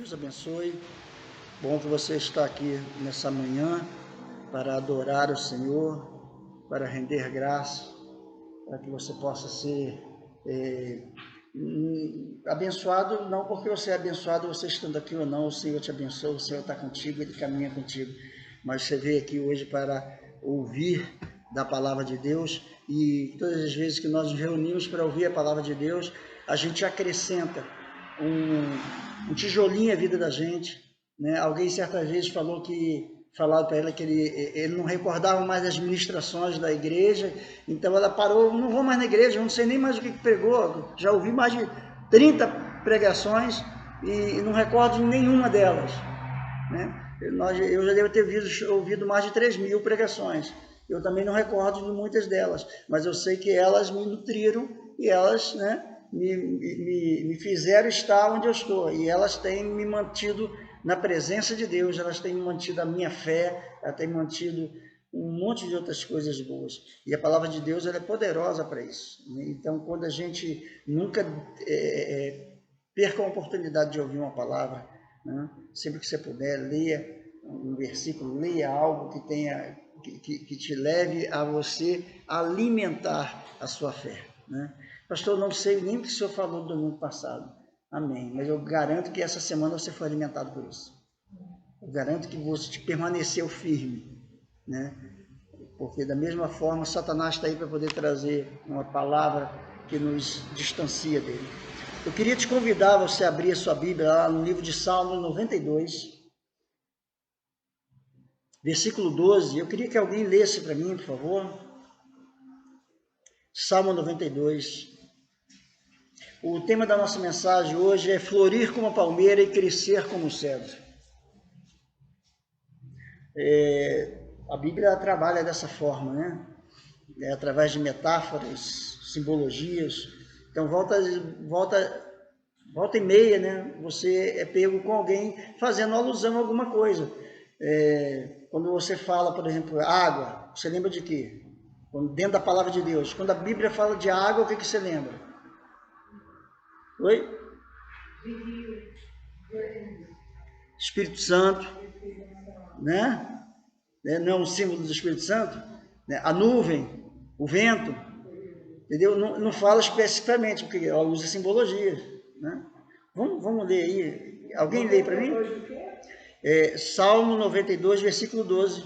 Deus abençoe. Bom que você está aqui nessa manhã para adorar o Senhor, para render graça, para que você possa ser abençoado, não porque você é abençoado, você estando aqui ou não, o Senhor te abençoa, o Senhor está contigo, Ele caminha contigo, mas você veio aqui hoje para ouvir da palavra de Deus, e todas as vezes que nós nos reunimos para ouvir a palavra de Deus, a gente acrescenta um tijolinho à vida da gente, né? Alguém certas vezes falaram para ela que ele não recordava mais as ministrações da igreja, então ela parou, não vou mais na igreja, não sei nem mais o que pregou, já ouvi mais de 30 pregações e não recordo de nenhuma delas, né? Eu já devo ter ouvido mais de 3.000 pregações, eu também não recordo de muitas delas, mas eu sei que elas me nutriram e elas, né, me fizeram estar onde eu estou, e elas têm me mantido na presença de Deus, elas têm mantido a minha fé, elas têm mantido um monte de outras coisas boas, e a palavra de Deus ela é poderosa para isso, né? Então, quando a gente nunca perca a oportunidade de ouvir uma palavra, né? Sempre que você puder, leia um versículo, leia algo que tenha, que te leve a você alimentar a sua fé, né? Pastor, não sei nem o que o senhor falou do domingo passado. Amém. Mas eu garanto que essa semana você foi alimentado por isso. Eu garanto que você permaneceu firme, né? Porque da mesma forma, Satanás está aí para poder trazer uma palavra que nos distancia dele. Eu queria te convidar a você abrir a sua Bíblia lá no livro de Salmo 92, versículo 12. Eu queria que alguém lesse para mim, por favor. Salmo 92. O tema da nossa mensagem hoje é florir como a palmeira e crescer como o cedro. A Bíblia trabalha dessa forma, né? Através de metáforas, simbologias. Então, volta e meia, né? Você é pego com alguém fazendo alusão a alguma coisa. Quando você fala, por exemplo, água, você lembra de quê? Dentro da palavra de Deus. Quando a Bíblia fala de água, o que você lembra? Oi? Espírito Santo, né? Não é um símbolo do Espírito Santo? A nuvem, o vento, entendeu? Não fala especificamente, porque ela usa simbologia, né? Vamos ler aí. Alguém lê para mim? Salmo 92, versículo 12.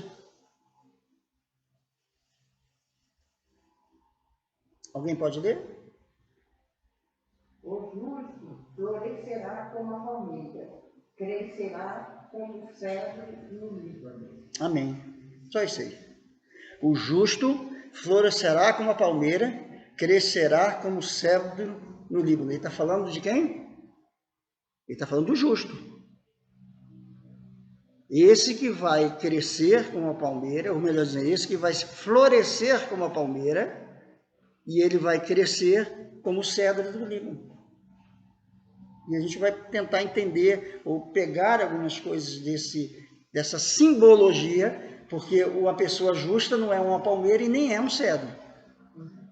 Alguém pode ler? O justo florescerá como a palmeira, crescerá como o cedro no Líbano. Amém. Só isso aí. O justo florescerá como a palmeira, crescerá como o cedro no Líbano. Ele está falando de quem? Ele está falando do justo. Esse que vai crescer como a palmeira, ou melhor dizendo, esse que vai florescer como a palmeira, e ele vai crescer como o cedro do Líbano. E a gente vai tentar entender ou pegar algumas coisas dessa simbologia, porque uma pessoa justa não é uma palmeira e nem é um cedro.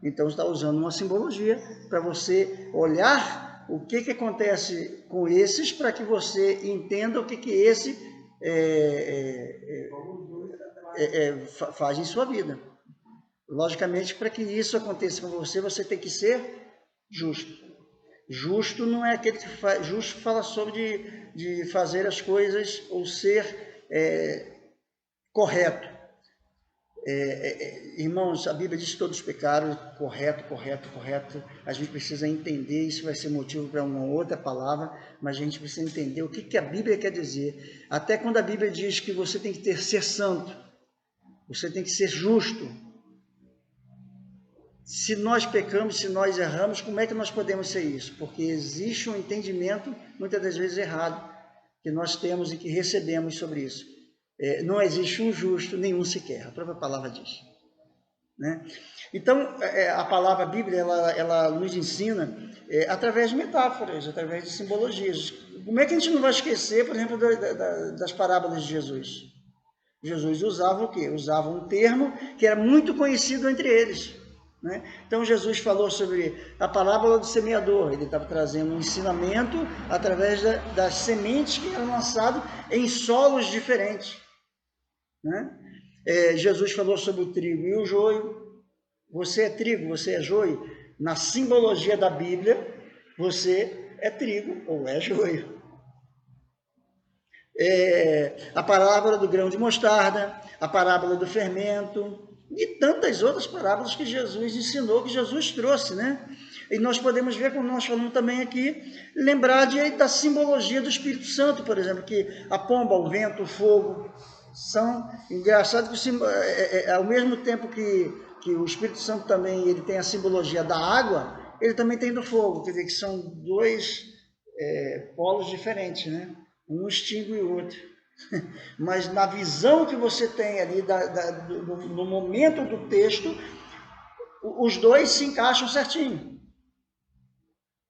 Então, está usando uma simbologia para você olhar o que acontece com esses, para que você entenda o que esse faz em sua vida. Logicamente, para que isso aconteça com você, você tem que ser justo. Justo não é aquele que faz... Justo fala sobre de fazer as coisas ou ser correto. Irmãos, a Bíblia diz que todos pecaram, correto. A gente precisa entender, isso vai ser motivo para uma outra palavra, mas a gente precisa entender o que a Bíblia quer dizer. Até quando a Bíblia diz que você tem que ser santo, você tem que ser justo. Se nós pecamos, se nós erramos, como é que nós podemos ser isso? Porque existe um entendimento, muitas das vezes errado, que nós temos e que recebemos sobre isso. Não existe um justo, nenhum sequer. A própria palavra diz, né? Então, a palavra Bíblia, ela nos ensina através de metáforas, através de simbologias. Como é que a gente não vai esquecer, por exemplo, das parábolas de Jesus? Jesus usava o quê? Usava um termo que era muito conhecido entre eles. né? Então Jesus falou sobre a parábola do semeador, ele estava trazendo um ensinamento através das sementes que eram lançadas em solos diferentes, né? Jesus falou sobre o trigo e o joio. Você é trigo, você é joio. Na simbologia da Bíblia, você é trigo ou é joio. A parábola do grão de mostarda, a parábola do fermento e tantas outras parábolas que Jesus ensinou, que Jesus trouxe, né? E nós podemos ver, como nós falamos também aqui, lembrar da simbologia do Espírito Santo, por exemplo, que a pomba, o vento, o fogo, são engraçado que ao mesmo tempo que o Espírito Santo também ele tem a simbologia da água, ele também tem do fogo, quer dizer que são dois polos diferentes, né? Um extingue o outro. Mas na visão que você tem ali, no momento do texto, os dois se encaixam certinho.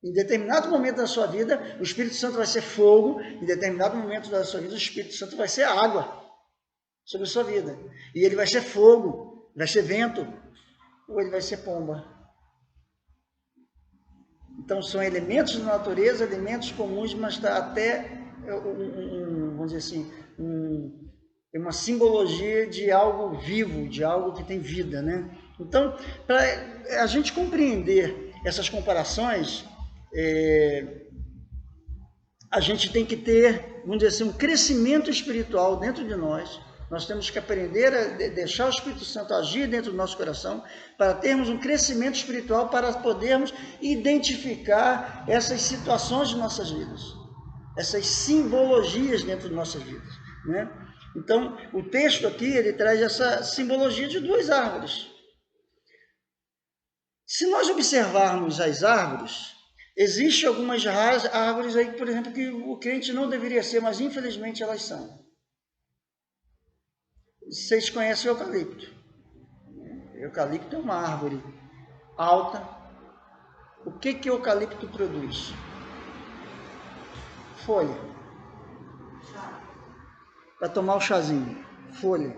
Em determinado momento da sua vida, o Espírito Santo vai ser fogo, em determinado momento da sua vida, o Espírito Santo vai ser água sobre a sua vida. E ele vai ser fogo, vai ser vento, ou ele vai ser pomba. Então são elementos da natureza, elementos comuns, mas está até, vamos dizer assim, uma simbologia de algo vivo, de algo que tem vida, né? Então, para a gente compreender essas comparações, a gente tem que ter, vamos dizer assim, um crescimento espiritual dentro de nós. Nós temos que aprender a deixar o Espírito Santo agir dentro do nosso coração, para termos um crescimento espiritual, para podermos identificar essas situações de nossas vidas, essas simbologias dentro de nossas vidas, né? Então, o texto aqui, ele traz essa simbologia de duas árvores. Se nós observarmos as árvores, existem algumas árvores aí, por exemplo, que o crente não deveria ser, mas infelizmente elas são. Vocês conhecem o eucalipto. O eucalipto é uma árvore alta. O que o eucalipto produz? Folha. Para tomar o chazinho. Folha.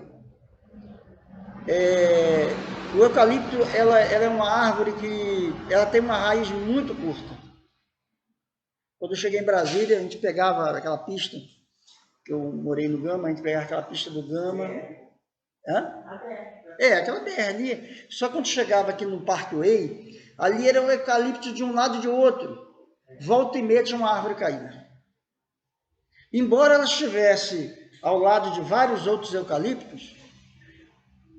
O eucalipto, ela é uma árvore que ela tem uma raiz muito curta. Quando eu cheguei em Brasília, a gente pegava aquela pista, que eu morei no Gama, a gente pegava aquela pista do Gama. Aquela BR ali. Só quando chegava aqui no Parkway, ali era o eucalipto de um lado e de outro. Volta e meia tinha uma árvore caída. Embora ela estivesse ao lado de vários outros eucaliptos,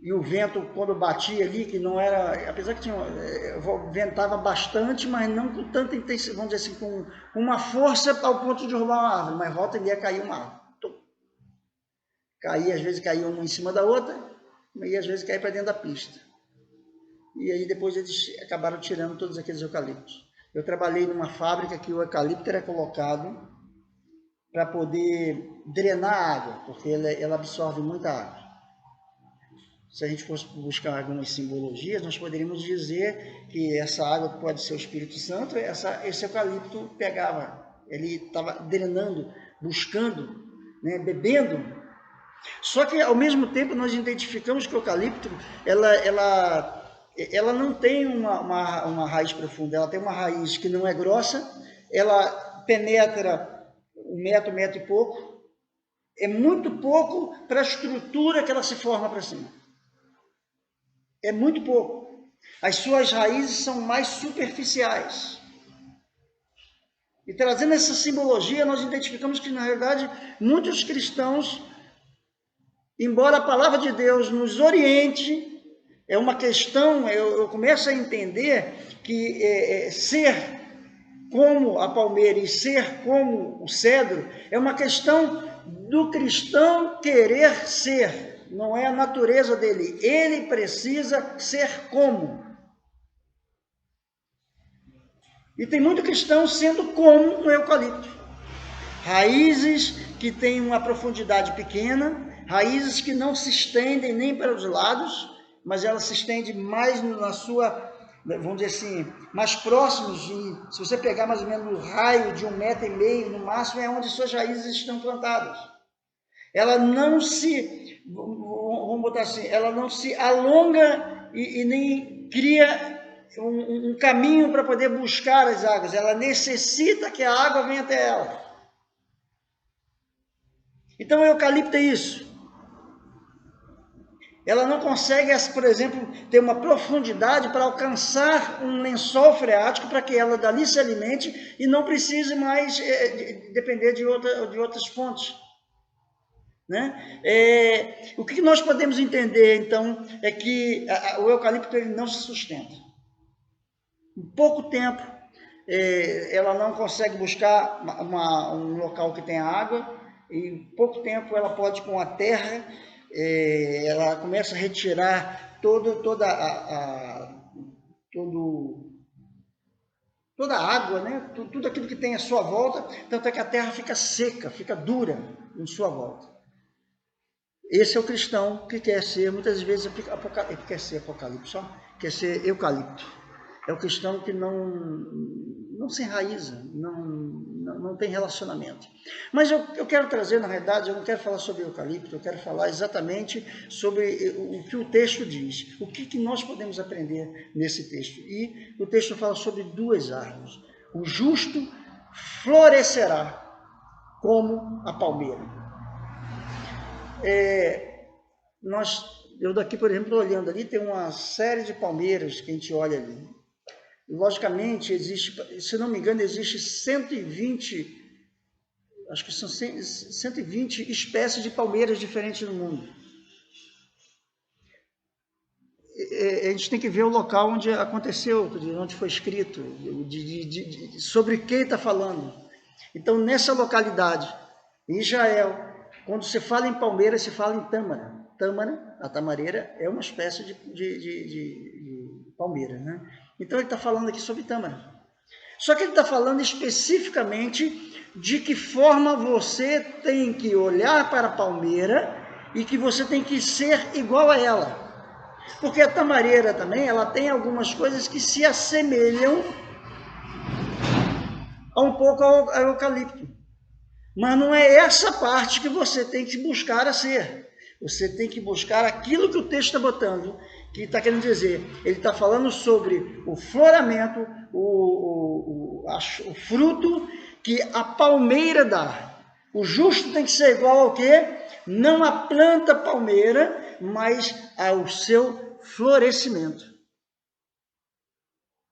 e o vento, quando batia ali, que não era, apesar que ventava bastante, mas não com tanta intensidade, vamos dizer assim, com uma força ao ponto de roubar uma árvore, mas volta e meia caía uma árvore. Caía, às vezes caía uma em cima da outra, e às vezes caía para dentro da pista. E aí depois eles acabaram tirando todos aqueles eucaliptos. Eu trabalhei numa fábrica que o eucalipto era colocado para poder drenar a água, porque ela absorve muita água. Se a gente fosse buscar algumas simbologias, nós poderíamos dizer que essa água pode ser o Espírito Santo, esse eucalipto pegava, ele estava drenando, buscando, né, bebendo. Só que, ao mesmo tempo, nós identificamos que o eucalipto, ela não tem uma raiz profunda, ela tem uma raiz que não é grossa, ela penetra 1 metro e pouco, é muito pouco para a estrutura que ela se forma para cima. É muito pouco. As suas raízes são mais superficiais. E trazendo essa simbologia, nós identificamos que, na realidade, muitos cristãos, embora a palavra de Deus nos oriente, é uma questão, eu começo a entender que ser como a palmeira e ser como o cedro é uma questão do cristão querer ser. Não é a natureza dele, ele precisa ser como. E tem muito cristão sendo como um eucalipto. Raízes que têm uma profundidade pequena, raízes que não se estendem nem para os lados, mas elas se estendem mais na sua, vamos dizer assim, mais próximos de, se você pegar mais ou menos o raio de 1,5 metro, no máximo, é onde suas raízes estão plantadas. Ela não se, vamos botar assim, ela não se alonga e nem cria um caminho para poder buscar as águas. Ela necessita que a água venha até ela. Então o eucalipto é isso. Ela não consegue, por exemplo, ter uma profundidade para alcançar um lençol freático para que ela dali se alimente e não precise mais depender de outras fontes. Né? O que nós podemos entender, então, é que o eucalipto ele não se sustenta. Em pouco tempo, ela não consegue buscar um local que tenha água, e em pouco tempo ela pode, com a terra, ela começa a retirar toda a água, né? Tudo aquilo que tem à sua volta, tanto é que a terra fica seca, fica dura em sua volta. Esse é o cristão que quer ser, muitas vezes, quer ser apocalipse, quer ser eucalipto. É o cristão que não se enraiza, não tem relacionamento. Mas eu quero trazer, na realidade, eu não quero falar sobre eucalipto, eu quero falar exatamente sobre o que o texto diz, o que nós podemos aprender nesse texto. E o texto fala sobre duas árvores. O justo florescerá como a palmeira. Eu daqui, por exemplo, olhando ali, tem uma série de palmeiras que a gente olha ali. Logicamente, existe, se não me engano, existe 120, acho que são 120 espécies de palmeiras diferentes no mundo. A gente tem que ver o local onde aconteceu, onde foi escrito, sobre quem está falando. Então, nessa localidade, em Israel, quando se fala em palmeira, se fala em tâmara. Tâmara, a tamareira, é uma espécie de palmeira, né? Então ele está falando aqui sobre tâmara. Só que ele está falando especificamente de que forma você tem que olhar para a palmeira e que você tem que ser igual a ela. Porque a tamareira também, ela tem algumas coisas que se assemelham um pouco ao eucalipto. Mas não é essa parte que você tem que buscar a ser. Você tem que buscar aquilo que o texto está botando, que está querendo dizer. Ele está falando sobre o floramento, o fruto que a palmeira dá. O justo tem que ser igual ao quê? Não à planta palmeira, mas ao seu florescimento.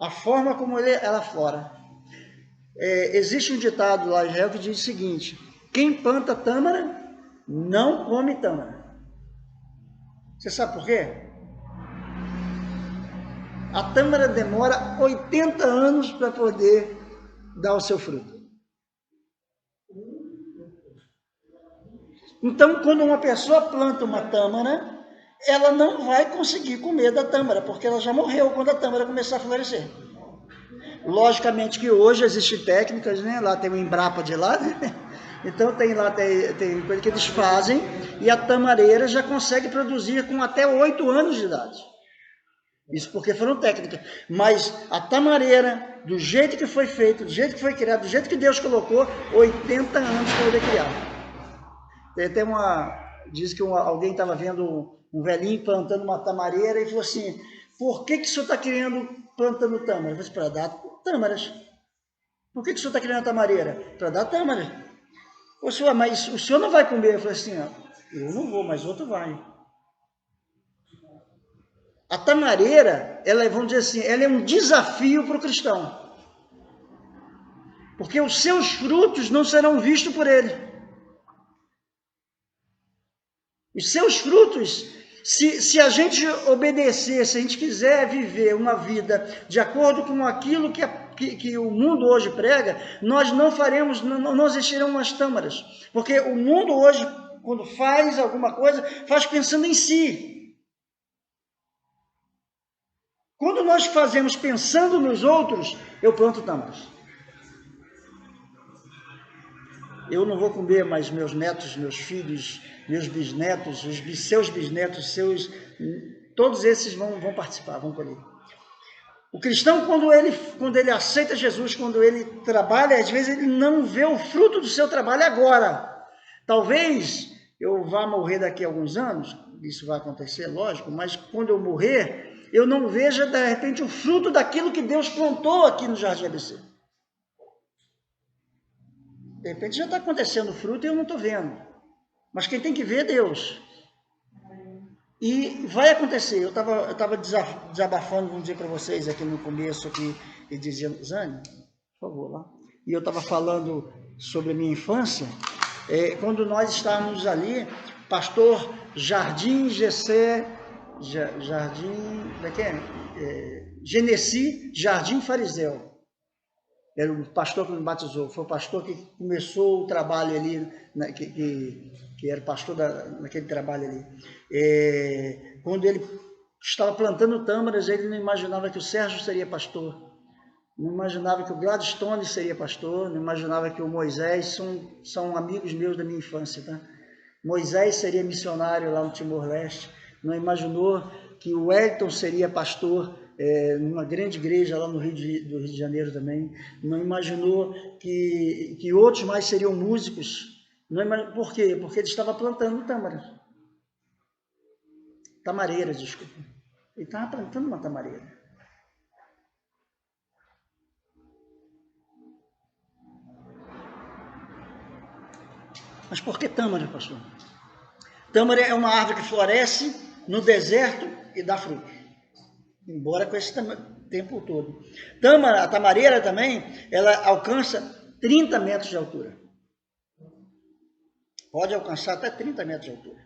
A forma como ela flora. Existe um ditado lá em Israel que diz o seguinte: quem planta tâmara, não come tâmara. Você sabe por quê? A tâmara demora 80 anos para poder dar o seu fruto. Então, quando uma pessoa planta uma tâmara, ela não vai conseguir comer da tâmara, porque ela já morreu quando a tâmara começar a florescer. Logicamente que hoje existem técnicas, né? Lá tem o Embrapa de lá, né? Então tem coisa que eles fazem e a tamareira já consegue produzir com até 8 anos de idade. Isso porque foram técnicas. Mas a tamareira, do jeito que foi feito, do jeito que foi criado, do jeito que Deus colocou, 80 anos para poder criar. Tem até diz que alguém estava vendo um velhinho plantando uma tamareira e falou assim: por que o senhor está querendo plantando tâmara? Eu falei: para dar tâmaras. Por que o senhor está querendo a tamareira? Para dar tâmaras. Ô senhor, mas o senhor não vai comer? Eu falei assim: eu não vou, mas outro vai. A tamareira, vamos dizer assim, ela é um desafio para o cristão. Porque os seus frutos não serão vistos por ele. Os seus frutos, se a gente obedecer, se a gente quiser viver uma vida de acordo com aquilo que o mundo hoje prega, nós não existirão as tâmaras. Porque o mundo hoje, quando faz alguma coisa, faz pensando em si. Quando nós fazemos pensando nos outros, eu planto tâmaras. Eu não vou comer, mas meus netos, meus filhos, meus bisnetos, seus bisnetos, todos esses vão participar, vão colher. O cristão, quando ele aceita Jesus, quando ele trabalha, às vezes ele não vê o fruto do seu trabalho agora. Talvez eu vá morrer daqui a alguns anos, isso vai acontecer, lógico, mas quando eu morrer, eu não veja, de repente, o fruto daquilo que Deus plantou aqui no Jardim ABC. De repente já está acontecendo o fruto e eu não estou vendo. Mas quem tem que ver é Deus. E vai acontecer. Eu estava desabafando, vamos dizer para vocês aqui no começo, aqui, e dizendo, Zane, por favor, lá. E eu estava falando sobre a minha infância, quando nós estávamos ali, pastor Jardim GC, Genesi Jardim Fariseu. Era o pastor que me batizou, foi o pastor que começou o trabalho ali, né, que era pastor naquele trabalho ali. Quando ele estava plantando tâmaras, ele não imaginava que o Sérgio seria pastor, não imaginava que o Gladstone seria pastor, não imaginava que o Moisés, são amigos meus da minha infância, tá? Moisés seria missionário lá no Timor-Leste, não imaginou que o Wellington seria pastor numa grande igreja lá no Rio de Janeiro também, não imaginou que outros mais seriam músicos. Por quê? Porque ele estava plantando tamareiras, desculpa. Ele estava plantando uma tamareira. Mas por que tâmara, pastor? Tâmara é uma árvore que floresce no deserto e dá fruto. Embora com esse tempo todo. A tamareira também, ela alcança 30 metros de altura. Pode alcançar até 30 metros de altura.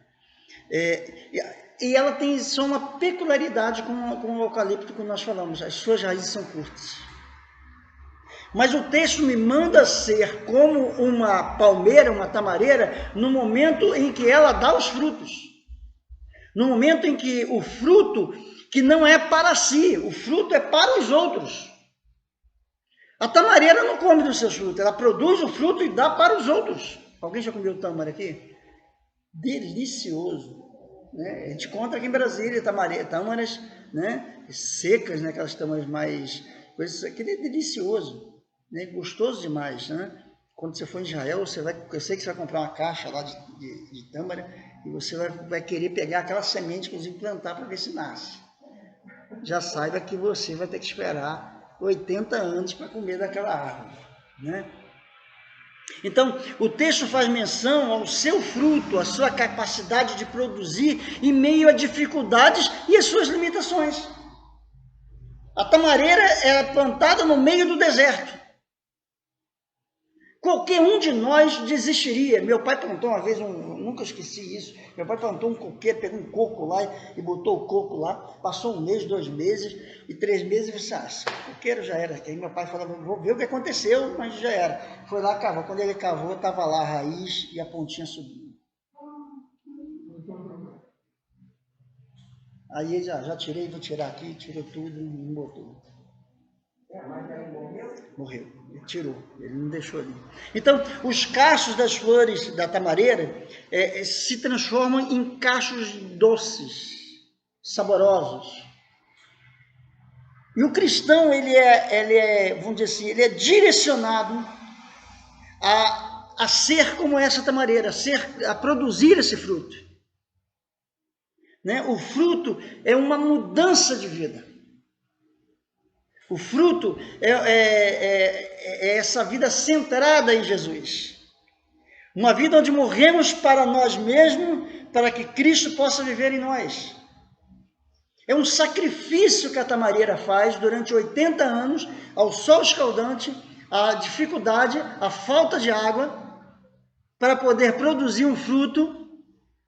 E ela tem só uma peculiaridade com o eucalipto que nós falamos. As suas raízes são curtas. Mas o texto me manda ser como uma palmeira, uma tamareira, no momento em que ela dá os frutos. No momento em que o fruto, que não é para si, o fruto é para os outros. A tamareira não come dos seus frutos, ela produz o fruto e dá para os outros. Alguém já comeu tâmara aqui? Delicioso. Né? A gente encontra aqui em Brasília tâmaras, né? Secas, né? Aquelas tâmaras mais... Aquilo é delicioso, né? Gostoso demais. Né? Quando você for em Israel, eu sei que você vai comprar uma caixa lá de tâmara e você vai querer pegar aquela semente, inclusive plantar para ver se nasce. Já saiba que você vai ter que esperar 80 anos para comer daquela árvore. Né? Então, o texto faz menção ao seu fruto, à sua capacidade de produzir em meio a dificuldades e às suas limitações. A tamareira é plantada no meio do deserto. Qualquer um de nós desistiria. Meu pai plantou uma vez, nunca esqueci isso, meu pai plantou um coqueiro, pegou um coco lá e botou o coco lá, passou 1 mês, 2 meses e 3 meses e disse, esse coqueiro já era. Aí meu pai falava, vou ver o que aconteceu, mas já era. Foi lá, cavou. Quando ele cavou, estava lá a raiz e a pontinha subindo. Aí ele já tirei, vou tirar aqui, tirou tudo e botou. Mas aí morreu? Morreu, ele tirou, ele não deixou ali. Então, os cachos das flores da tamareira se transformam em cachos doces, saborosos. E o cristão, ele é, vamos dizer assim, ele é direcionado a ser como essa tamareira, a produzir esse fruto. Né? O fruto é uma mudança de vida. O fruto é essa vida centrada em Jesus. Uma vida onde morremos para nós mesmos, para que Cristo possa viver em nós. É um sacrifício que a tamareira faz durante 80 anos, ao sol escaldante, à dificuldade, à falta de água, para poder produzir um fruto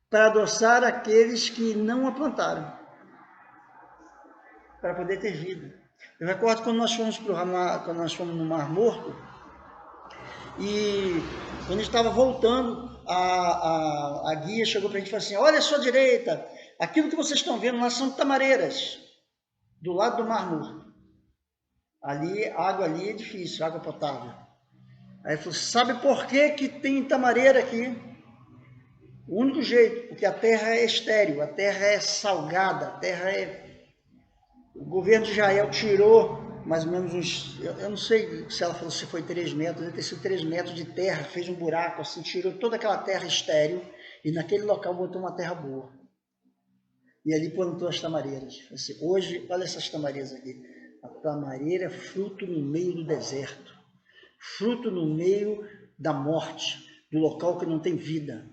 para adoçar aqueles que não a plantaram, para poder ter vida. Eu recordo quando nós fomos no Mar Morto, e quando a gente estava voltando, a guia chegou para a gente e falou assim, olha à sua direita, aquilo que vocês estão vendo lá são tamareiras, do lado do Mar Morto. Ali, a água ali é difícil, água potável. Aí ele falou, sabe por que tem tamareira aqui? O único jeito, porque a terra é estéril, a terra é salgada, a terra é... O governo de Israel tirou mais ou menos uns... Eu não sei se ela falou se foi 3 metros, deve ter sido 3 metros de terra, fez um buraco assim, tirou toda aquela terra estéril e naquele local botou uma terra boa. E ali plantou as tamareiras. Assim, hoje, olha essas tamareiras aqui. A tamareira é fruto no meio do deserto. Fruto no meio da morte, do local que não tem vida.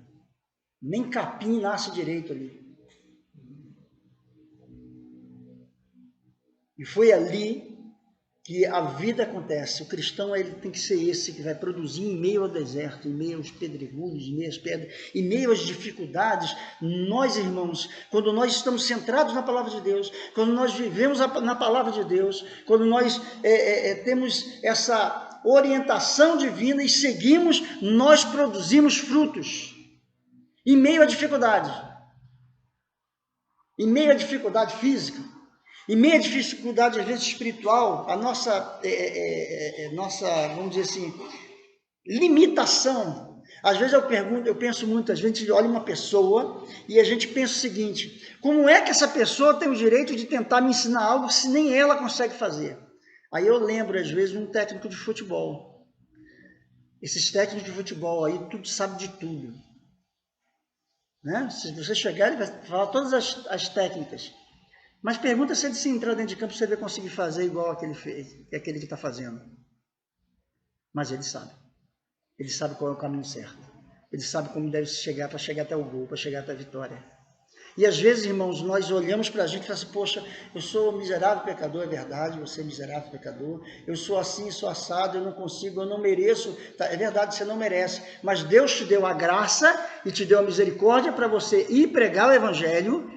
Nem capim nasce direito ali. E foi ali que a vida acontece. O cristão ele tem que ser esse que vai produzir em meio ao deserto, em meio aos pedregulhos, em meio às pedras, em meio às dificuldades. Nós, irmãos, quando nós estamos centrados na palavra de Deus, quando nós vivemos na palavra de Deus, quando nós temos essa orientação divina e seguimos, nós produzimos frutos em meio à dificuldade, em meio à dificuldade física, em meio à dificuldade, às vezes, espiritual, a nossa, vamos dizer assim, limitação. Às vezes eu penso muito, a gente olha uma pessoa e a gente pensa o seguinte, como é que essa pessoa tem o direito de tentar me ensinar algo se nem ela consegue fazer? Aí eu lembro, às vezes, um técnico de futebol. Esses técnicos de futebol aí, tudo sabe de tudo. Né? Se você chegar, ele vai falar todas as técnicas. Mas pergunta se ele se entrar dentro de campo, se ele vai conseguir fazer igual aquele que está fazendo. Mas ele sabe. Ele sabe qual é o caminho certo. Ele sabe como deve chegar para chegar até o gol, para chegar até a vitória. E às vezes, irmãos, nós olhamos para a gente e falamos assim, poxa, eu sou miserável pecador, é verdade, você é miserável pecador, eu sou assim, sou assado, eu não consigo, eu não mereço, é verdade, você não merece, mas Deus te deu a graça e te deu a misericórdia para você ir pregar o evangelho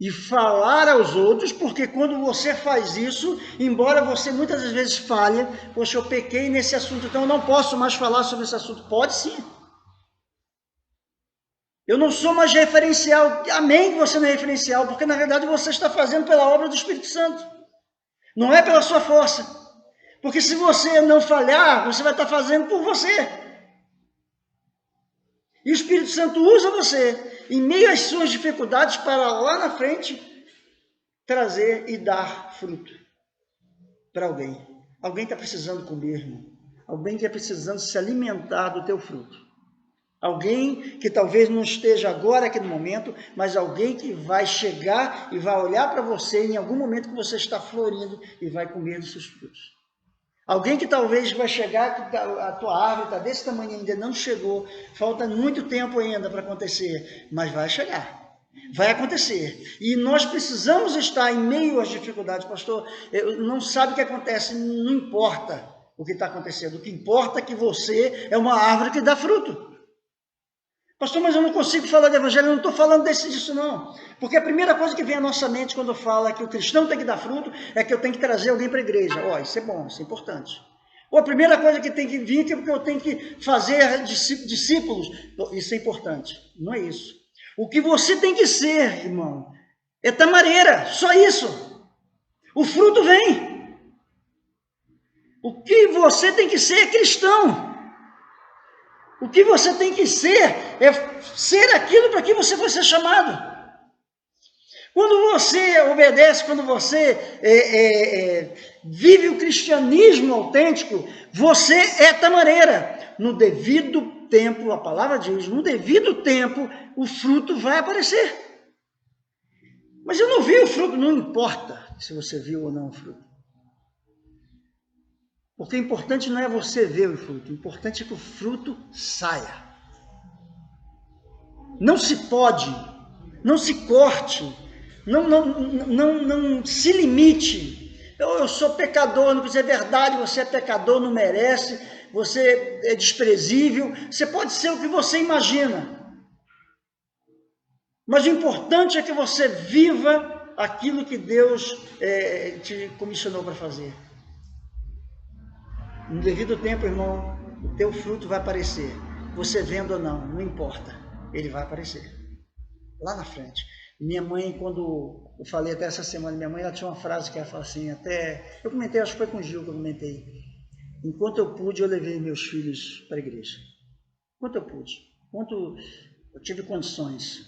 e falar aos outros, porque quando você faz isso, embora você muitas vezes falhe, poxa, eu pequei nesse assunto, então eu não posso mais falar sobre esse assunto. Pode sim. Eu não sou mais referencial. Amém que você não é referencial, porque na verdade você está fazendo pela obra do Espírito Santo. Não é pela sua força. Porque se você não falhar, você vai estar fazendo por você. E o Espírito Santo usa você, em meio às suas dificuldades, para lá na frente, trazer e dar fruto para alguém. Alguém está precisando comer, irmão. Alguém que está precisando se alimentar do teu fruto. Alguém que talvez não esteja agora aqui no momento, mas alguém que vai chegar e vai olhar para você em algum momento que você está florindo e vai comer dos seus frutos. Alguém que talvez vai chegar, que a tua árvore está desse tamanho ainda, não chegou, falta muito tempo ainda para acontecer, mas vai chegar. Vai acontecer. E nós precisamos estar em meio às dificuldades. Pastor, não sabe o que acontece, não importa o que está acontecendo. O que importa é que você é uma árvore que dá fruto. Pastor, mas eu não consigo falar do evangelho, eu não estou falando disso não. Porque a primeira coisa que vem à nossa mente quando fala que o cristão tem que dar fruto, é que eu tenho que trazer alguém para a igreja. Isso é bom, isso é importante. Ou a primeira coisa que tem que vir é porque eu tenho que fazer discípulos. Isso é importante. Não é isso. O que você tem que ser, irmão, é tamareira, só isso. O fruto vem. O que você tem que ser é cristão. O que você tem que ser é ser aquilo para que você foi ser chamado. Quando você obedece, quando você vive o cristianismo autêntico, você é tamareira. No devido tempo, a palavra diz, no devido tempo, o fruto vai aparecer. Mas eu não vi o fruto, não importa se você viu ou não o fruto. Porque o importante não é você ver o fruto, o importante é que o fruto saia. Não se pode, não se corte, não se limite. Eu sou pecador, não precisa, é verdade, você é pecador, não merece, você é desprezível, você pode ser o que você imagina. Mas o importante é que você viva aquilo que Deus te comissionou para fazer. No devido tempo, irmão, o teu fruto vai aparecer. Você vendo ou não, não importa. Ele vai aparecer. Lá na frente. Minha mãe, quando eu falei até essa semana, minha mãe, ela tinha uma frase que ela fala assim, até... Eu comentei, acho que foi com o Gil que eu comentei. Enquanto eu pude, eu levei meus filhos para a igreja. Enquanto eu pude. Enquanto eu tive condições.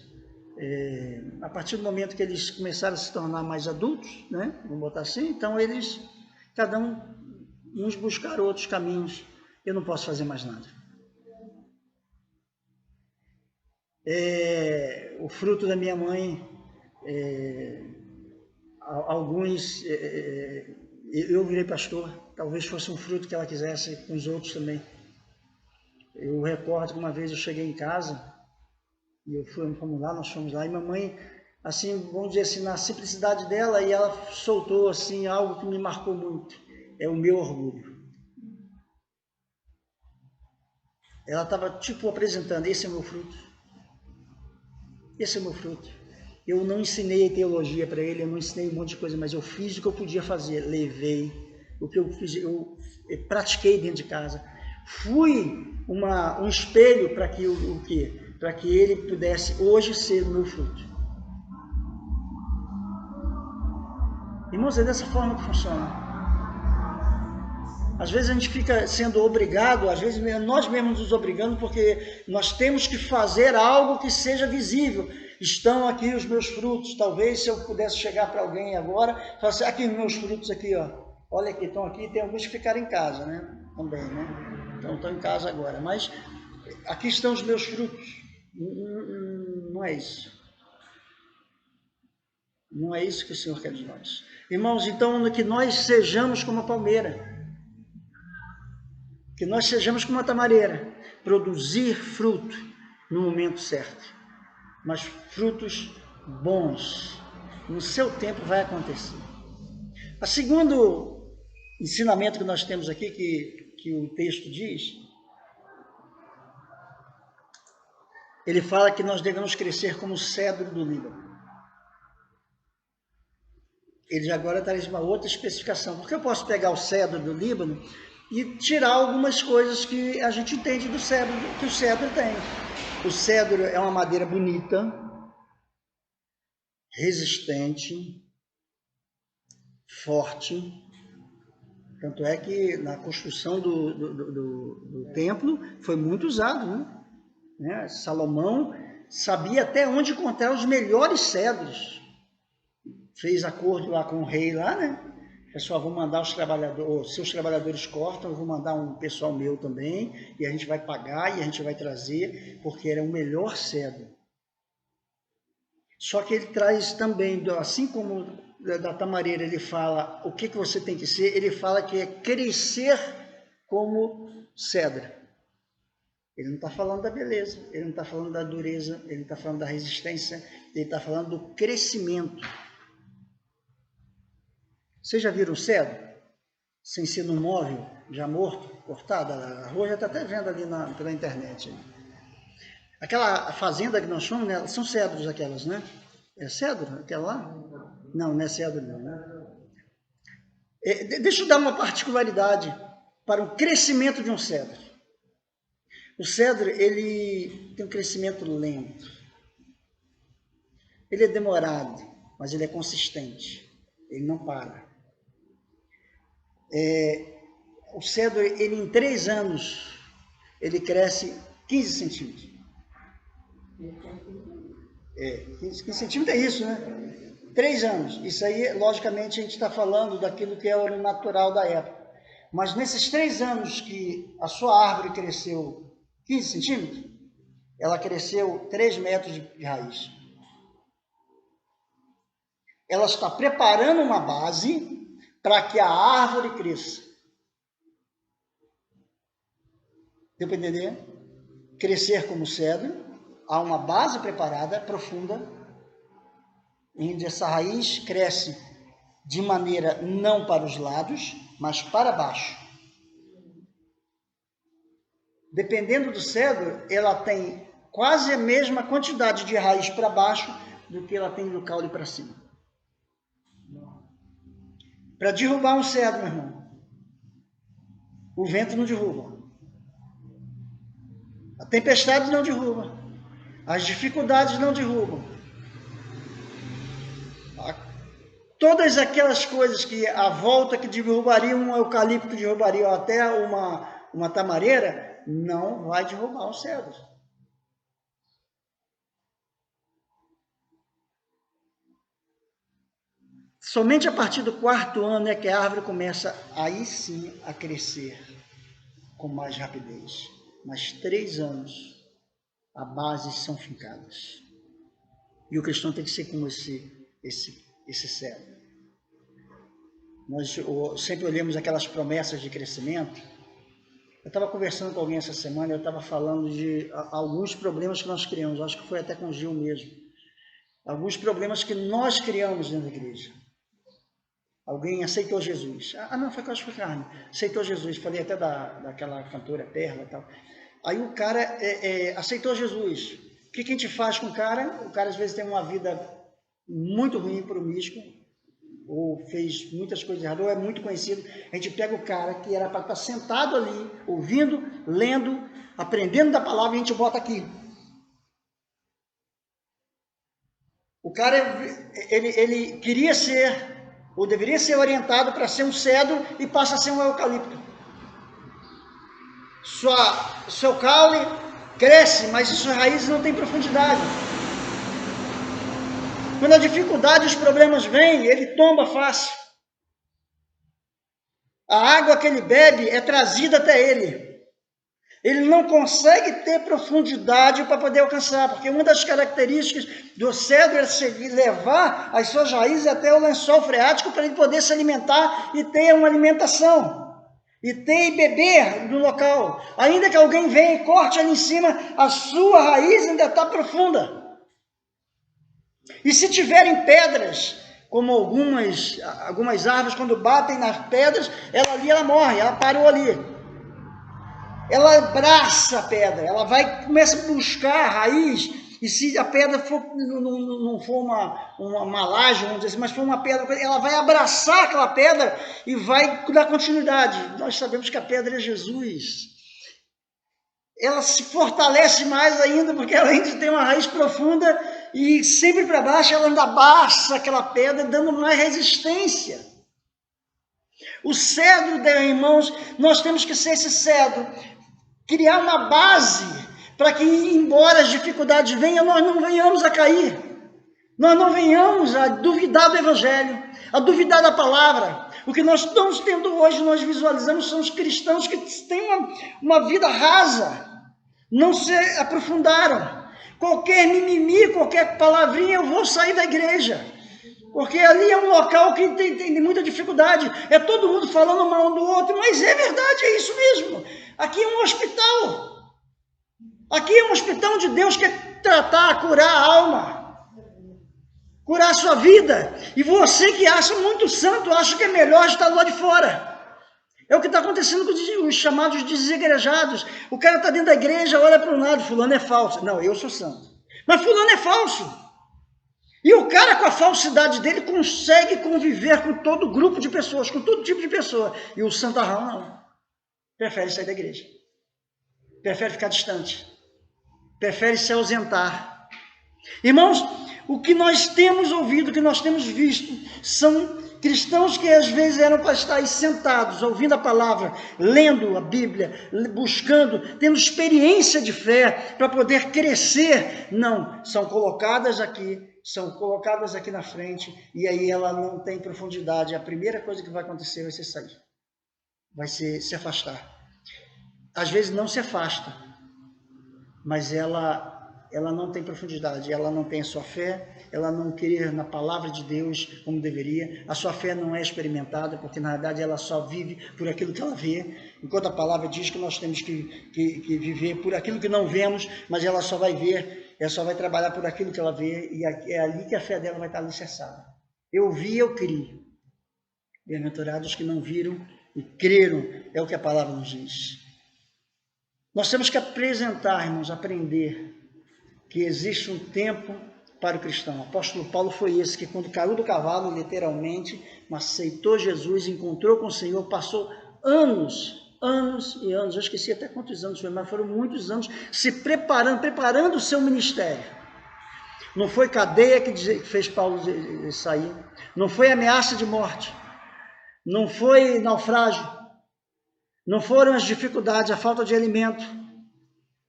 A partir do momento que eles começaram a se tornar mais adultos, né? Vamos botar assim, então eles, cada um, uns buscaram outros caminhos, eu não posso fazer mais nada. O fruto da minha mãe, Alguns, eu virei pastor, talvez fosse um fruto que ela quisesse com os outros também. Eu recordo que uma vez eu cheguei em casa, e fomos lá, e mamãe, assim, vamos dizer assim, na simplicidade dela, e ela soltou, assim, algo que me marcou muito, é o meu orgulho. Ela estava, tipo, apresentando, esse é o meu fruto. Esse é o meu fruto. Eu não ensinei teologia para ele, eu não ensinei um monte de coisa, mas eu fiz o que eu podia fazer, levei o que eu fiz, eu pratiquei dentro de casa. Fui um espelho para que o quê? Para que ele pudesse hoje ser o meu fruto. Irmãos, é dessa forma que funciona. Às vezes a gente fica sendo obrigado, às vezes nós mesmos nos obrigando, porque nós temos que fazer algo que seja visível. Estão aqui os meus frutos. Talvez se eu pudesse chegar para alguém agora, falar assim, aqui os meus frutos aqui, ó. Olha aqui, estão aqui, tem alguns que ficaram em casa, né? Também, né? Então estão em casa agora. Mas aqui estão os meus frutos. Não é isso. Não é isso que o Senhor quer de nós. Irmãos, então que nós sejamos como a palmeira. Que nós sejamos como a tamareira, produzir fruto no momento certo, mas frutos bons. No seu tempo vai acontecer. O segundo ensinamento que nós temos aqui, que o texto diz, ele fala que nós devemos crescer como o cedro do Líbano. Ele agora traz uma outra especificação, porque eu posso pegar o cedro do Líbano e tirar algumas coisas que a gente entende do cedro, que o cedro tem. O cedro é uma madeira bonita, resistente, forte. Tanto é que na construção do templo foi muito usado, né? Salomão sabia até onde encontrar os melhores cedros. Fez acordo lá com o rei lá, né? Pessoal, vou mandar os trabalhadores, se os trabalhadores cortam, eu vou mandar um pessoal meu também, e a gente vai pagar e a gente vai trazer, porque era o melhor cedro. Só que ele traz também, assim como da tamareira ele fala o que você tem que ser, ele fala que é crescer como cedra. Ele não está falando da beleza, ele não está falando da dureza, ele não está falando da resistência, ele está falando do crescimento. Vocês já viram cedro? Sem ser no móvel, já morto, cortado? A rua já está até vendo ali pela internet. Aquela fazenda que nós fomos, né, são cedros aquelas, né? É cedro aquela lá? Não, não é cedro não, né? Deixa eu dar uma particularidade para o crescimento de um cedro. O cedro, ele tem um crescimento lento. Ele é demorado, mas ele é consistente. Ele não para. O cedro, ele em 3 anos, ele cresce 15 centímetros. 15 centímetros é isso, né? 3 anos. Isso aí, logicamente, a gente está falando daquilo que é o natural da época. Mas nesses 3 anos que a sua árvore cresceu 15 centímetros, ela cresceu 3 metros de raiz. Ela está preparando uma base para que a árvore cresça. Deu para entender? Crescer como cedro, há uma base preparada, profunda, onde essa raiz cresce de maneira não para os lados, mas para baixo. Dependendo do cedro, ela tem quase a mesma quantidade de raiz para baixo do que ela tem no caule para cima. Para derrubar um cedro, meu irmão, o vento não derruba. A tempestade não derruba. As dificuldades não derrubam. Todas aquelas coisas que à volta que derrubariam um eucalipto, derrubariam até uma tamareira, não vai derrubar os cedros. Somente a partir do 4º ano é que a árvore começa aí sim a crescer com mais rapidez. Mas 3 anos, as bases são fincadas. E o cristão tem que ser como esse cedro. Nós sempre olhamos aquelas promessas de crescimento. Eu estava conversando com alguém essa semana, eu estava falando de alguns problemas que nós criamos, acho que foi até com o Gil mesmo. Alguns problemas que nós criamos dentro da igreja. Alguém aceitou Jesus. Não, acho que foi Carmen. Aceitou Jesus, falei até daquela cantora Perla e tal. Aí o cara aceitou Jesus. O que a gente faz com o cara? O cara às vezes tem uma vida muito ruim, promíscua, ou fez muitas coisas erradas, ou é muito conhecido. A gente pega o cara que era para estar sentado ali, ouvindo, lendo, aprendendo da palavra, e a gente bota aqui. O cara, ele queria ser, ou deveria ser orientado para ser um cedro e passa a ser um eucalipto. Seu caule cresce, mas suas raízes não têm profundidade. Quando a dificuldade e os problemas vêm, ele tomba fácil. A água que ele bebe é trazida até ele. Ele não consegue ter profundidade para poder alcançar, porque uma das características do cedro é levar as suas raízes até o lençol freático para ele poder se alimentar e ter uma alimentação. E ter e beber no local. Ainda que alguém venha e corte ali em cima, a sua raiz ainda está profunda. E se tiverem pedras, como algumas árvores, quando batem nas pedras, ela morre, ela parou ali. Ela abraça a pedra, ela começa a buscar a raiz, e se a pedra não for uma laje, vamos dizer assim, mas for uma pedra, ela vai abraçar aquela pedra e vai dar continuidade. Nós sabemos que a pedra é Jesus. Ela se fortalece mais ainda, porque ela ainda tem uma raiz profunda, e sempre para baixo ela ainda abraça aquela pedra, dando mais resistência. O cedro, irmãos, nós temos que ser esse cedro, criar uma base para que, embora as dificuldades venham, nós não venhamos a cair, nós não venhamos a duvidar do Evangelho, a duvidar da palavra. O que nós estamos tendo hoje, nós visualizamos, são os cristãos que têm uma vida rasa, não se aprofundaram. Qualquer mimimi, qualquer palavrinha, eu vou sair da igreja. Porque ali é um local que tem muita dificuldade. É todo mundo falando mal um do outro, mas é verdade, é isso mesmo. Aqui é um hospital. Aqui é um hospital onde Deus quer tratar, curar a alma. Curar a sua vida. E você que acha muito santo, acha que é melhor estar lá de fora. É o que está acontecendo com os chamados desigrejados. O cara está dentro da igreja, olha para um lado, fulano é falso. Não, eu sou santo. Mas fulano é falso. E o cara, com a falsidade dele, consegue conviver com todo grupo de pessoas, com todo tipo de pessoa. E o santarrão não. Prefere sair da igreja. Prefere ficar distante. Prefere se ausentar. Irmãos, o que nós temos ouvido, o que nós temos visto, são cristãos que às vezes eram para estar aí sentados, ouvindo a palavra, lendo a Bíblia, buscando, tendo experiência de fé para poder crescer. Não, são colocadas aqui na frente, e aí ela não tem profundidade. A primeira coisa que vai acontecer vai ser sair. Vai ser se afastar. Às vezes não se afasta, mas ela não tem profundidade, ela não tem a sua fé, ela não crer na palavra de Deus como deveria, a sua fé não é experimentada, porque na verdade ela só vive por aquilo que ela vê, enquanto a palavra diz que nós temos que viver por aquilo que não vemos, mas ela só vai ver, ela só vai trabalhar por aquilo que ela vê, e é ali que a fé dela vai estar alicerçada. Eu vi, eu criei. Bem-aventurados que não viram e creram, é o que a palavra nos diz. Nós temos que apresentar, irmãos, aprender que existe um tempo para o cristão. O apóstolo Paulo foi esse que, quando caiu do cavalo, literalmente, aceitou Jesus, encontrou com o Senhor, passou anos e anos, eu esqueci até quantos anos foi, mas foram muitos anos, se preparando o seu ministério. Não foi cadeia que fez Paulo sair, não foi ameaça de morte, não foi naufrágio, não foram as dificuldades, a falta de alimento.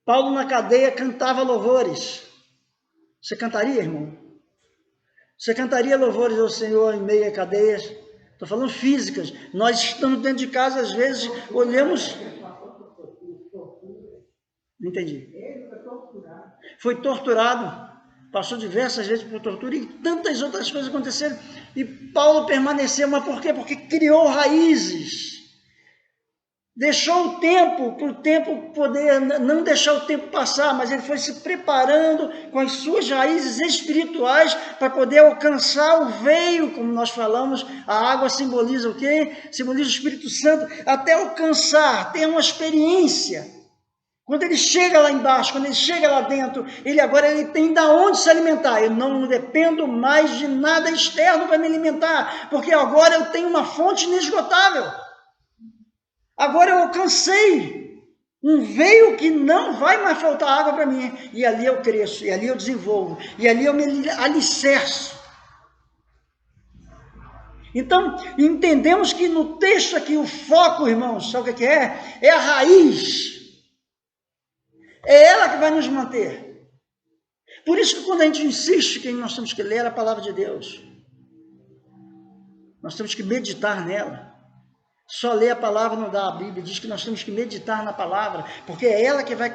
Paulo na cadeia cantava louvores. Você cantaria, irmão? Você cantaria louvores ao Senhor em meio a cadeias? Estou falando físicas. Nós estamos dentro de casa, às vezes, olhamos... Não entendi. Foi torturado. passou diversas vezes por tortura e tantas outras coisas aconteceram. E Paulo permaneceu, mas por quê? Porque criou raízes. Deixou o tempo, para o tempo poder, não deixar o tempo passar, mas ele foi se preparando com as suas raízes espirituais para poder alcançar o veio, como nós falamos. A água simboliza o quê? Simboliza o Espírito Santo, até alcançar, ter uma experiência. Quando ele chega lá embaixo, quando ele chega lá dentro, ele tem de onde se alimentar. Eu não dependo mais de nada externo para me alimentar, porque agora eu tenho uma fonte inesgotável. Agora eu alcancei um veio que não vai mais faltar água para mim. E ali eu cresço, e ali eu desenvolvo, e ali eu me alicerço. Então, entendemos que no texto aqui, o foco, irmãos, sabe o que é? É a raiz. É ela que vai nos manter. Por isso que quando a gente insiste que nós temos que ler a palavra de Deus, nós temos que meditar nela. Só ler a palavra não dá. A Bíblia diz que nós temos que meditar na palavra, porque é ela que vai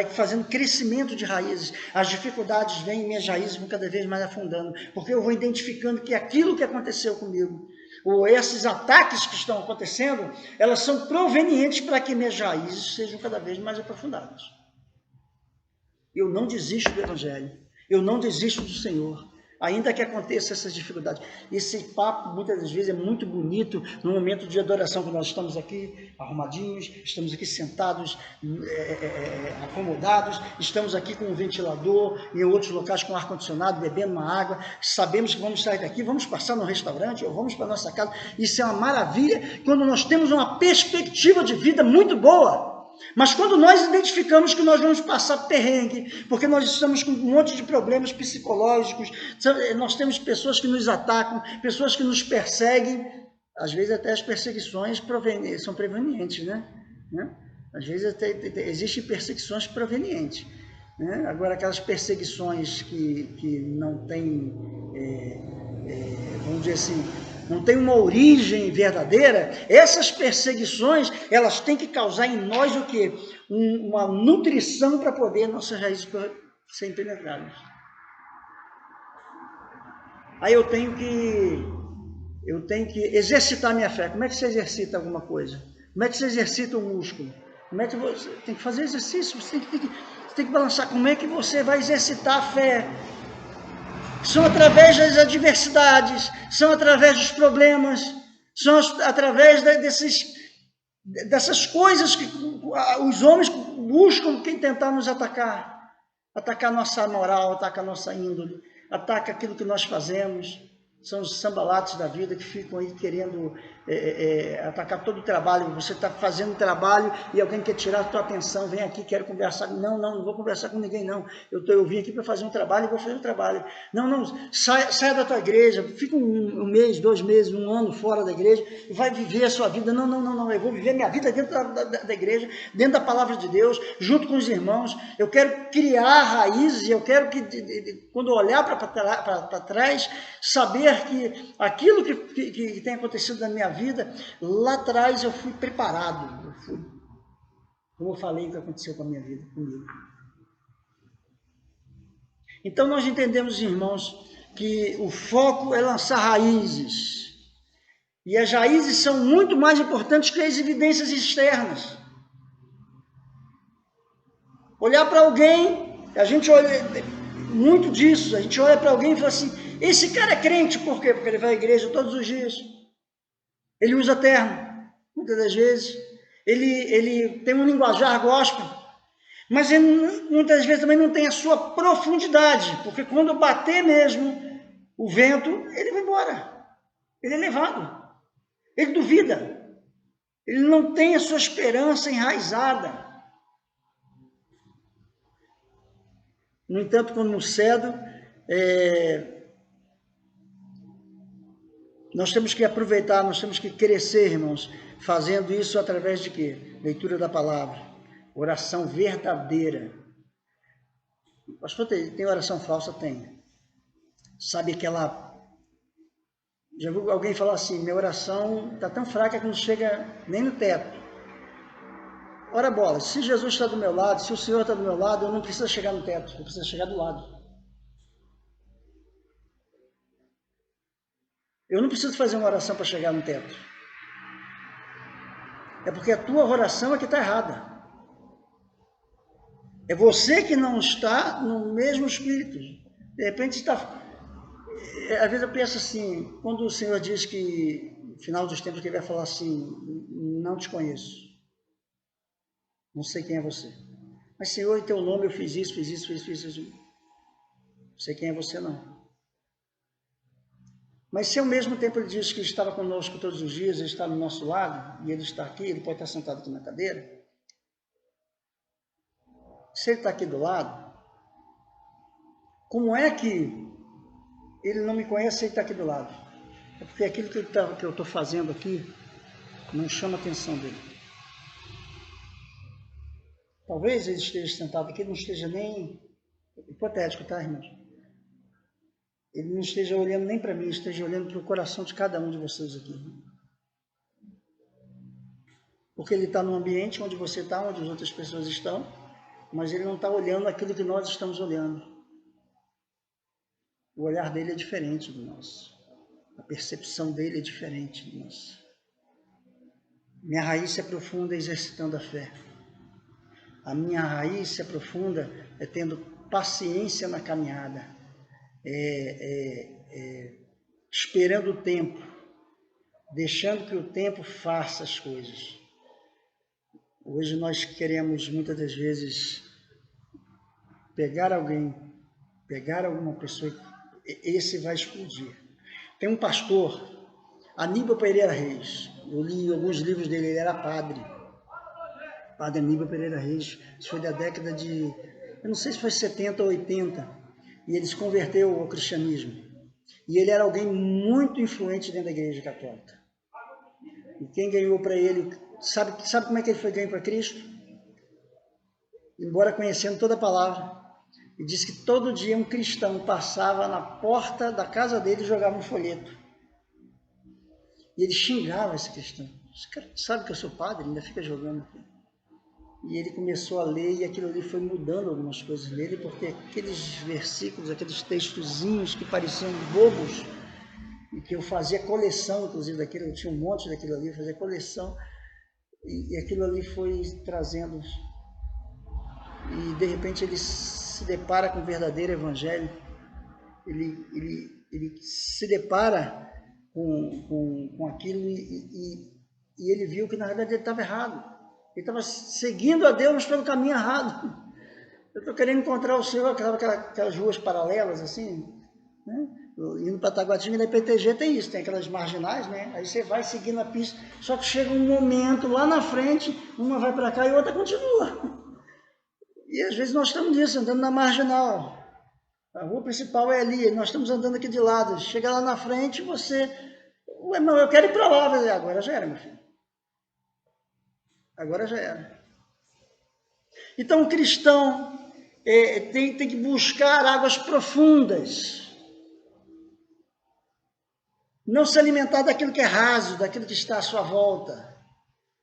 fazendo crescimento de raízes. As dificuldades vêm e minhas raízes vão cada vez mais afundando, porque eu vou identificando que aquilo que aconteceu comigo, ou esses ataques que estão acontecendo, elas são provenientes para que minhas raízes sejam cada vez mais aprofundadas. Eu não desisto do Evangelho, eu não desisto do Senhor, ainda que aconteça essas dificuldades. Esse papo, muitas das vezes, é muito bonito no momento de adoração, que nós estamos aqui arrumadinhos, estamos aqui sentados, acomodados, estamos aqui com um ventilador, em outros locais com ar-condicionado, bebendo uma água, sabemos que vamos sair daqui, vamos passar no restaurante, ou vamos para a nossa casa. Isso é uma maravilha, quando nós temos uma perspectiva de vida muito boa. Mas quando nós identificamos que nós vamos passar perrengue, porque nós estamos com um monte de problemas psicológicos, nós temos pessoas que nos atacam, pessoas que nos perseguem, às vezes até as perseguições são provenientes, né? Às vezes até existem perseguições provenientes, né? Agora, aquelas perseguições que não têm, vamos dizer assim, não tem uma origem verdadeira, essas perseguições, elas têm que causar em nós o quê? Uma nutrição para poder nossas raízes serem penetradas. Aí eu tenho que exercitar minha fé. Como é que você exercita alguma coisa? Como é que você exercita um músculo? Como é que você tem que fazer exercício? Você tem que balançar. Como é que você vai exercitar a fé? São através das adversidades, são através dos problemas, são através dessas coisas que os homens buscam tentar nos atacar. Atacar nossa moral, atacar nossa índole, atacar aquilo que nós fazemos. São os sambalates da vida que ficam aí querendo atacar todo o trabalho. Você está fazendo trabalho e alguém quer tirar a tua atenção, vem aqui, quero conversar. Não vou conversar com ninguém, não. Eu vim aqui para fazer um trabalho e vou fazer um trabalho. Não, saia da tua igreja, fica um mês, 2 meses, 1 ano fora da igreja e vai viver a sua vida. Não, eu vou viver minha vida dentro da igreja, dentro da palavra de Deus, junto com os irmãos. Eu quero criar raízes e eu quero que, quando olhar para trás, saber que aquilo que tem acontecido na minha vida, lá atrás eu fui preparado. Como eu falei, o que aconteceu com a minha vida, comigo. Então nós entendemos, irmãos, que o foco é lançar raízes. E as raízes são muito mais importantes que as evidências externas. Olhar para alguém, a gente olha muito disso, a gente olha para alguém e fala assim, esse cara é crente, por quê? Porque ele vai à igreja todos os dias. Ele usa terno, muitas das vezes. Ele tem um linguajar gospel, mas ele, muitas vezes também não tem a sua profundidade, porque quando bater mesmo o vento, ele vai embora. Ele é levado. Ele duvida. Ele não tem a sua esperança enraizada. No entanto, quando nos cedo, nós temos que aproveitar, nós temos que crescer, irmãos, fazendo isso através de quê? Leitura da palavra, oração verdadeira. Pastor, tem oração falsa? Tem. Sabe aquela... Já viu alguém falar assim, minha oração está tão fraca que não chega nem no teto. Ora bola, se Jesus está do meu lado, se o Senhor está do meu lado, eu não preciso chegar no teto, eu preciso chegar do lado. Eu não preciso fazer uma oração para chegar no teto. É porque a tua oração é que está errada. É você que não está no mesmo espírito. De repente está... Às vezes eu penso assim, quando o Senhor diz que, no final dos tempos, que ele vai falar assim, não te conheço. Não sei quem é você. Mas, Senhor, em teu nome eu fiz isso. Não sei quem é você, não. Mas se ao mesmo tempo ele diz que estava conosco todos os dias, ele está do nosso lado, e ele está aqui, ele pode estar sentado aqui na cadeira. Se ele está aqui do lado, como é que ele não me conhece se ele está aqui do lado? É porque aquilo que eu estou fazendo aqui não chama a atenção dele. Talvez ele esteja sentado aqui, não esteja nem... Hipotético, tá, irmãos? Ele não esteja olhando nem para mim, esteja olhando para o coração de cada um de vocês aqui. Porque ele está no ambiente onde você está, onde as outras pessoas estão, mas ele não está olhando aquilo que nós estamos olhando. O olhar dele é diferente do nosso. A percepção dele é diferente do nosso. Minha raiz se aprofunda exercitando a fé. A minha raiz se aprofunda tendo paciência na caminhada. Esperando o tempo, deixando que o tempo faça as coisas. Hoje nós queremos muitas das vezes pegar alguém, pegar alguma pessoa, esse vai explodir. Tem um pastor, Aníbal Pereira Reis, eu li alguns livros dele, ele era padre Aníbal Pereira Reis, isso foi da década de, eu não sei se foi 70 ou 80, e ele se converteu ao cristianismo. E ele era alguém muito influente dentro da igreja católica. E quem ganhou para ele, sabe como é que ele foi ganho para Cristo? Embora conhecendo toda a palavra. E disse que todo dia um cristão passava na porta da casa dele e jogava um folheto. E ele xingava esse cristão. Esse cara sabe que eu sou padre, ainda fica jogando aqui. E ele começou a ler e aquilo ali foi mudando algumas coisas nele, porque aqueles versículos, aqueles textozinhos que pareciam bobos, e que eu fazia coleção, inclusive, daquilo, eu tinha um monte daquilo ali, eu fazia coleção, e aquilo ali foi trazendo, e de repente ele se depara com o verdadeiro evangelho, ele se depara com aquilo, e ele viu que na verdade ele estava errado. Ele estava seguindo a Deus, mas pelo caminho errado. Eu estou querendo encontrar o Senhor, aquelas ruas paralelas, assim, né? Indo para Taguatinga, na IPTG tem isso, tem aquelas marginais, né? Aí você vai seguindo a pista, só que chega um momento lá na frente, uma vai para cá e outra continua. E às vezes nós estamos nisso, andando na marginal. A rua principal é ali, nós estamos andando aqui de lado. Chega lá na frente, você... Ué, não, eu quero ir para lá. Agora já era, meu filho. Agora já era. Então o cristão tem que buscar águas profundas. Não se alimentar daquilo que é raso, daquilo que está à sua volta,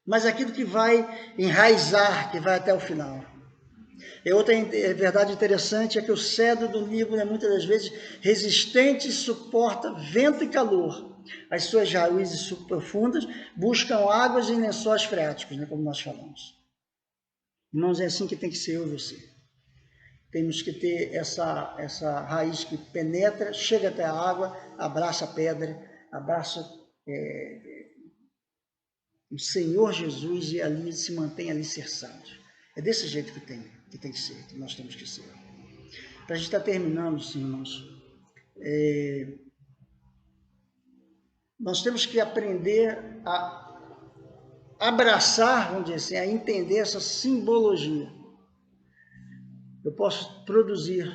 mas aquilo que vai enraizar, que vai até o final. Outra verdade interessante é que o cedro do Líbano muitas das vezes resistente e suporta vento e calor. As suas raízes profundas buscam águas em lençóis freáticos, né, como nós falamos. Irmãos, é assim que tem que ser eu e você. Temos que ter essa raiz que penetra, chega até a água, abraça a pedra, abraça o Senhor Jesus e ali se mantém alicerçado. É desse jeito que tem que ser, que nós temos que ser. Para a gente estar terminando, sim, irmãos, nós temos que aprender a abraçar, vamos dizer assim, a entender essa simbologia. Eu posso produzir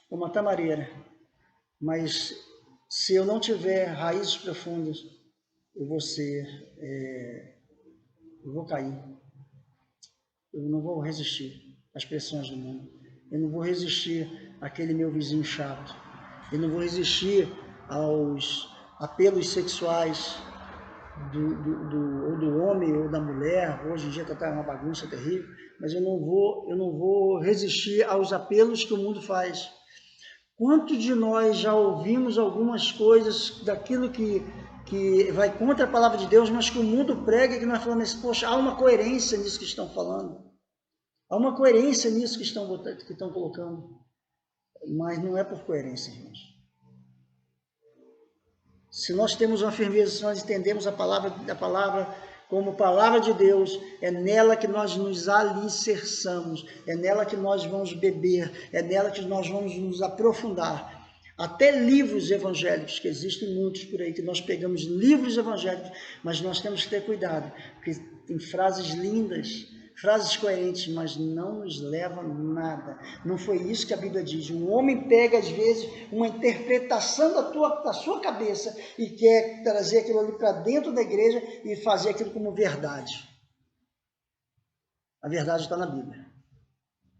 uma tamareira, mas se eu não tiver raízes profundas, eu vou cair. Eu não vou resistir às pressões do mundo. Eu não vou resistir àquele meu vizinho chato. Eu não vou resistir aos apelos sexuais do homem ou da mulher. Hoje em dia está uma bagunça terrível, mas eu não vou resistir aos apelos que o mundo faz. Quantos de nós já ouvimos algumas coisas daquilo que vai contra a palavra de Deus, mas que o mundo prega, que nós falamos assim, poxa, há uma coerência nisso que estão falando. Há uma coerência nisso que estão colocando. Mas não é por coerência, irmãos. Se nós temos uma firmeza, se nós entendemos a palavra como palavra de Deus, é nela que nós nos alicerçamos, é nela que nós vamos beber, é nela que nós vamos nos aprofundar. Até livros evangélicos, que existem muitos por aí, que nós pegamos livros evangélicos, mas nós temos que ter cuidado, porque tem frases lindas, frases coerentes, mas não nos levam a nada. Não foi isso que a Bíblia diz. Um homem pega, às vezes, uma interpretação da sua cabeça e quer trazer aquilo ali para dentro da igreja e fazer aquilo como verdade. A verdade está na Bíblia.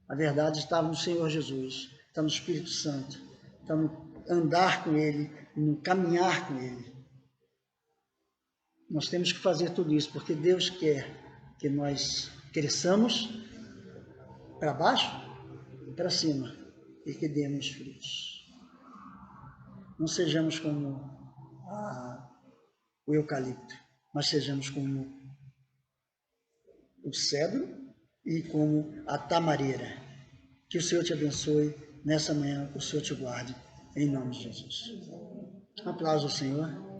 A verdade está no Senhor Jesus, está no Espírito Santo, está no andar com Ele, no caminhar com Ele. Nós temos que fazer tudo isso, porque Deus quer que nós cresçamos para baixo e para cima e que demos frutos. Não sejamos como o eucalipto, mas sejamos como o cedro e como a tamareira. Que o Senhor te abençoe nessa manhã, que o Senhor te guarde, em nome de Jesus. Um aplauso ao Senhor.